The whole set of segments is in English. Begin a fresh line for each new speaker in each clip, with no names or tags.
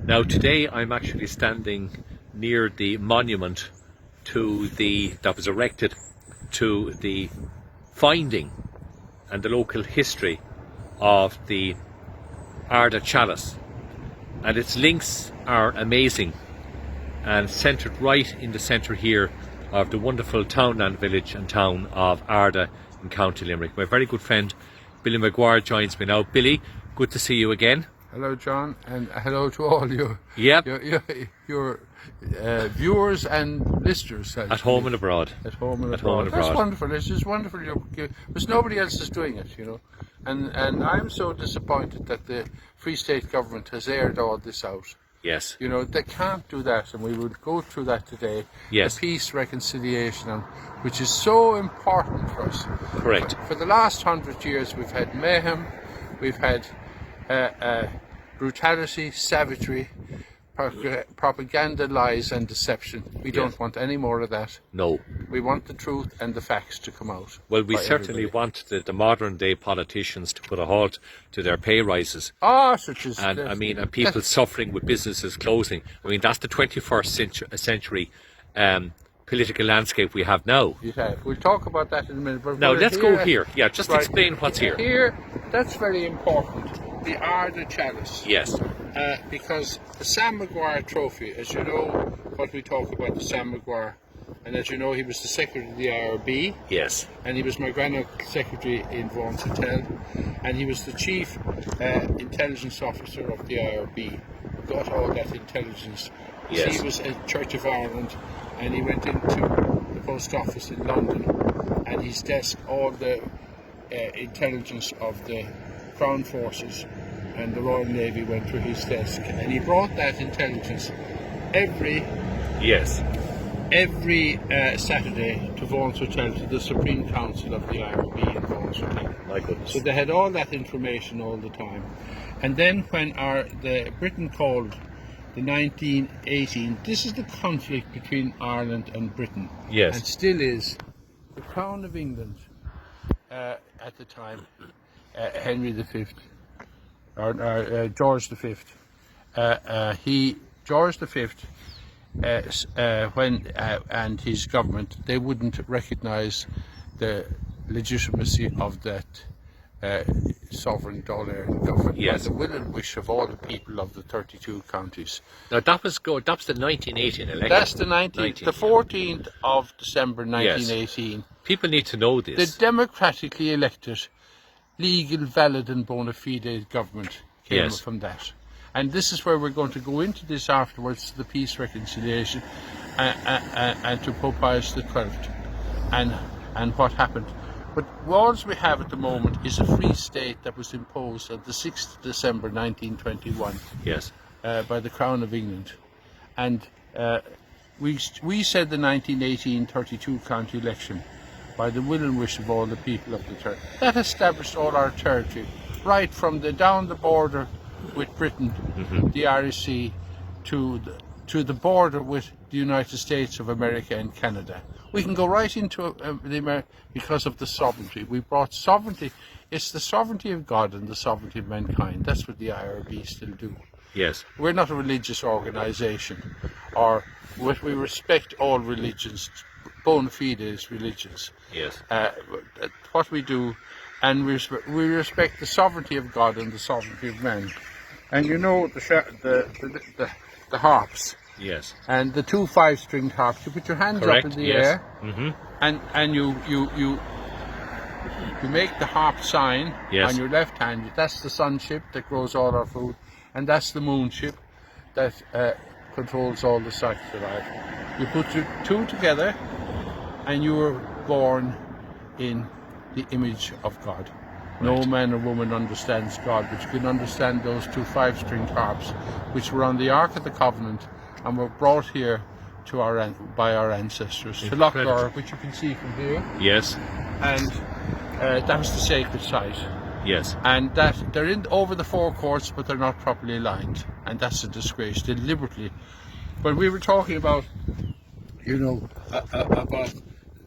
Now today I'm actually standing near the monument that was erected to the finding and the local history of the Ardagh Chalice, and its links are amazing and centred right in the centre here of the wonderful townland village and town of Ardagh in County Limerick. My very good friend Billy Maguire joins me now. Billy, good to see you again.
Hello, John, and hello to all your viewers and listeners.
At home and abroad.
At home and abroad. That's wonderful. It's just wonderful because nobody else is doing it, you know. And I'm so disappointed that the Free State government has aired all this out.
Yes.
You know, they can't do that, and we will go through that today.
Yes.
The peace, reconciliation, which is so important for us.
Correct.
For the last 100 years, we've had mayhem, we've had brutality, savagery, propaganda, lies and deception. We don't want any more of that.
No.
We want the truth and the facts to come out.
Well, we certainly want the modern day politicians to put a halt to their pay rises.
Such as...
And people suffering with businesses closing. I mean, that's the 21st century political landscape we have now.
We'll talk about that in a minute. But
now, let's go here. Yeah, just
right.
Explain what's here.
Here, that's very important. The Ardagh Chalice.
Yes.
Because the Sam Maguire Trophy, as you know, what we talk about the Sam Maguire, and as you know, he was the secretary of the IRB.
Yes.
And he was my granddad secretary in Vaughan's Hotel, and he was the chief intelligence officer of the IRB. Got all that intelligence.
Yes.
He was at Church of Ireland, and he went into the post office in London, and his desk, all the intelligence of the Crown Forces and the Royal Navy went to his desk, and he brought that intelligence every Saturday to Vaughan's Hotel, to the Supreme Council of the IRB in Vaughan's Hotel.
My goodness.
So they had all that information all the time. And then when the Britain called the 1918, this is the conflict between Ireland and Britain.
Yes. And
still is. The Crown of England at the time, Henry V, or George V. George V, and his government, they wouldn't recognise the legitimacy of that sovereign Dáil government.
Yes.
By the will and wish of all the people of the 32 counties.
Now that was the 1918 election.
That's the 14th of December 1918.
Yes. People need to know this.
The democratically elected, legal, valid and bona fide government came from that. And this is where we're going to go into this afterwards, the peace, reconciliation, and to Pope Pius XII, and what happened. But what we have at the moment is a free state that was imposed on the 6th of December 1921 by the Crown of England. And we said the 1918 32 county election by the will and wish of all the people of the territory. That established all our territory, right from down the border with Britain, the Irish Sea, to the border with the United States of America and Canada. We can go right into because of the sovereignty. We brought sovereignty. It's the sovereignty of God and the sovereignty of mankind. That's what the IRB still do.
Yes.
We're not a religious organisation, we respect all religions, bona fides religions.
Yes.
What we do, and we respect the sovereignty of God and the sovereignty of man. And you know the harps.
Yes.
And the 2 5-stringed harps. You put your hands up in the air, and you make the harp sign on your left hand. That's the sun ship that grows all our food, and that's the moon ship that controls all the cycles of life. You put your two together, and you were born in the image of God. No man or woman understands God, but you can understand those 2 5-stringed harps, which were on the Ark of the Covenant and were brought here to by our ancestors to Lochgar, which you can see from here.
Yes.
And that was the sacred site.
Yes.
And that they're over the 4 courts, but they're not properly aligned, and that's a disgrace. Deliberately. When we were talking about, about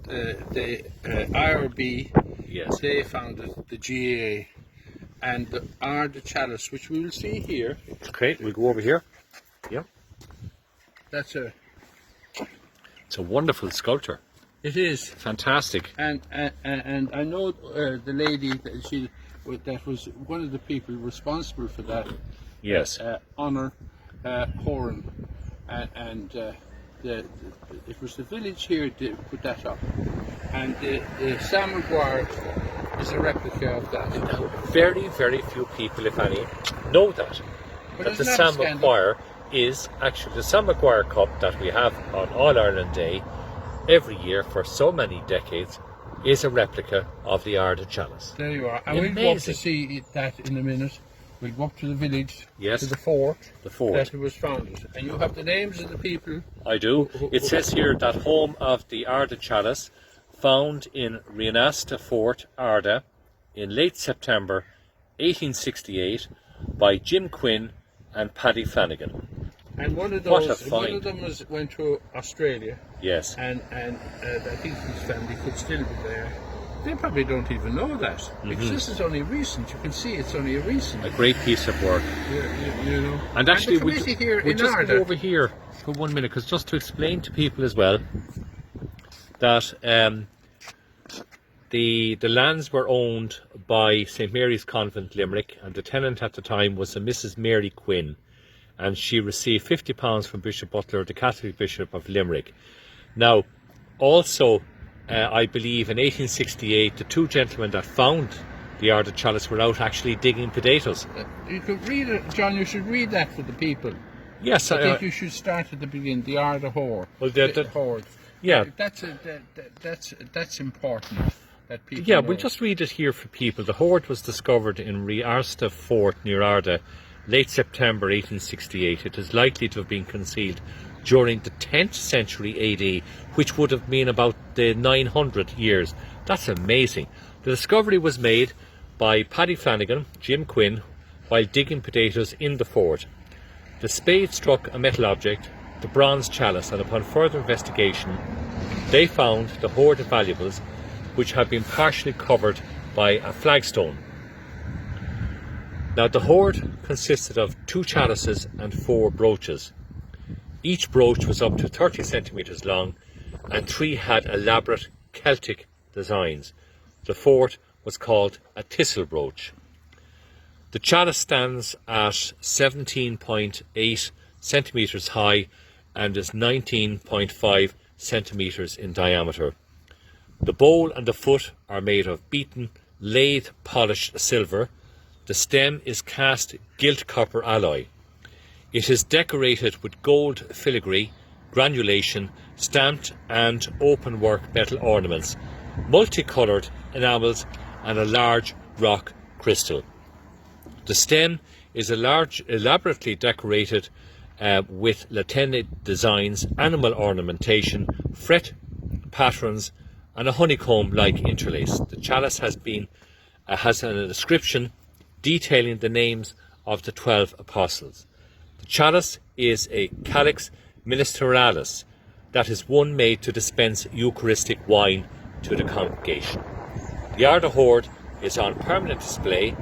the IRB, they founded the GAA, and the Ardagh Chalice, which we will see here.
Okay, we'll go over here. Yeah.
That's
It's a wonderful sculpture.
it is.
Fantastic.
And I know the lady that was one of the people responsible for that.
Yes.
Honor Horan, and it was the village here that put that up, and the Sam Maguire is a replica of that.
Very, very few people, if any, know that.
But
That the
isn't that a
Sam
scandal?
Maguire is actually the Sam Maguire Cup that we have on All Ireland Day every year for so many decades is a replica of the Ardagh Chalice.
There you are. And we'll go up
Amazing.
to see that in a minute. We'll go up to the village,
Yes.
to the fort,
The fort.
that it was founded. And you have the names of the people.
I do. It says here that home of the Ardagh Chalice, found in Rianasta Fort, Ardagh, in late September 1868 by Jim Quinn and Paddy Flanagan.
And one of
What a
those, one
find.
of them went to Australia,
Yes.
and I think his family could still be there. They probably don't even know that,
Mm-hmm.
because this is only recent. You can see it's only a recent.
A great piece of work.
You know.
And actually,
the committee here
we
in
just
Ardagh.
go over here for 1 minute, because just to explain to people as well that the lands were owned by St Mary's Convent, Limerick, and the tenant at the time was a Mrs Mary Quinn, and she received £50 from Bishop Butler, the Catholic Bishop of Limerick. Now, also, I believe in 1868, the two gentlemen that found the Ardagh Chalice were out actually digging potatoes.
You could read it, John. You should read that for the people.
Yes,
I think you should start at the beginning. The Ardagh Hoard.
Well,
The Hoard.
yeah.
That's important. That people
Yeah,
know.
we'll just read it here for people. The hoard was discovered in Riarsta Fort near Ardagh, late September 1868. It is likely to have been concealed during the 10th century AD, which would have been about the 900 years. That's amazing. The discovery was made by Paddy Flanagan, Jim Quinn, while digging potatoes in the fort. The spade struck a metal object, the bronze chalice, and upon further investigation, they found the hoard of valuables, which had been partially covered by a flagstone. Now, the hoard consisted of 2 chalices and 4 brooches. Each brooch was up to 30 centimetres long, and 3 had elaborate Celtic designs. The 4th was called a thistle brooch. The chalice stands at 17.8 centimetres high and is 19.5 centimetres in diameter. The bowl and the foot are made of beaten, lathe polished silver. The stem is cast gilt copper alloy. It is decorated with gold filigree, granulation, stamped and open work metal ornaments, multicoloured enamels and a large rock crystal. The stem is a large, elaborately decorated with Latin designs, animal ornamentation, fret patterns and a honeycomb-like interlace. The chalice has an inscription detailing the names of the 12 apostles. The chalice is a calyx ministerialis, that is one made to dispense Eucharistic wine to the congregation. The Ardagh hoard is on permanent display,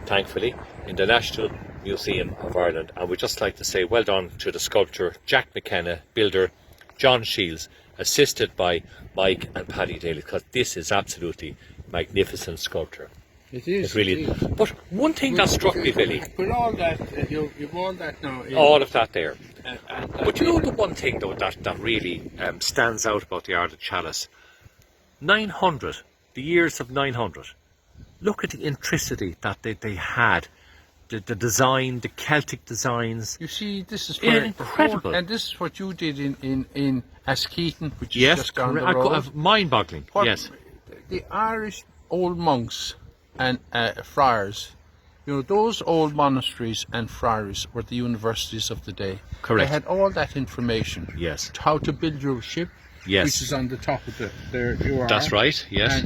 thankfully, in the National Museum of Ireland, and we'd just like to say well done to the sculptor Jack McKenna, builder John Shields, assisted by Mike and Paddy Daly, because this is absolutely magnificent sculpture.
It is.
It really
it is.
But one thing that struck me, Billy,
Put all that, you've all that now.
all of that there.
And
But you know the one thing though that really stands out about the Ardagh Chalice? 900, the years of 900. Look at the intricity that they had. The design, the Celtic designs.
you see, this is
Incredible.
and this is what you did in Askeaton, which is
Yes,
just down the
correct.
road.
Mind-boggling.
What-
Yes.
The Irish old monks and friars, you know, those old monasteries and friaries were the universities of the day.
Correct.
They had all that information.
Yes.
How to build your ship,
Yes.
which is on the top of there you are.
That's right. Yes.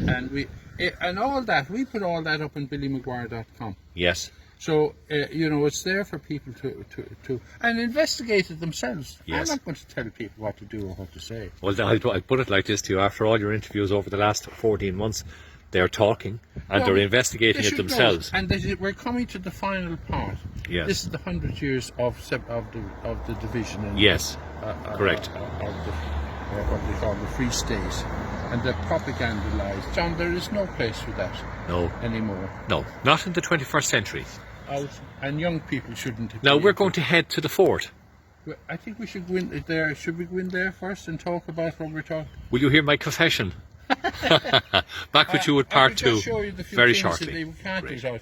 And all that, we put all that up on billymaguire.com.
Yes.
So, you know, it's there for people to and investigate it themselves.
Yes.
I'm not going to tell people what to do or what to say.
Well, I'll put it like this to you. After all your interviews over the last 14 months, they're talking and
Well,
they're investigating
they
it
should go.
themselves.
And we're coming to the final part.
Yes.
This is the 100 years of the division. And,
Yes, correct.
What they call the Free State, and the propaganda lies. John, there is no place for that anymore.
No, not in the 21st century.
Out, and young people shouldn't.
Now we're going to head to the fort.
I think we should go in there. Should we go in there first and talk about what we're talking?
Will you hear my confession? Back with you with part two very shortly.
We can't do it out here.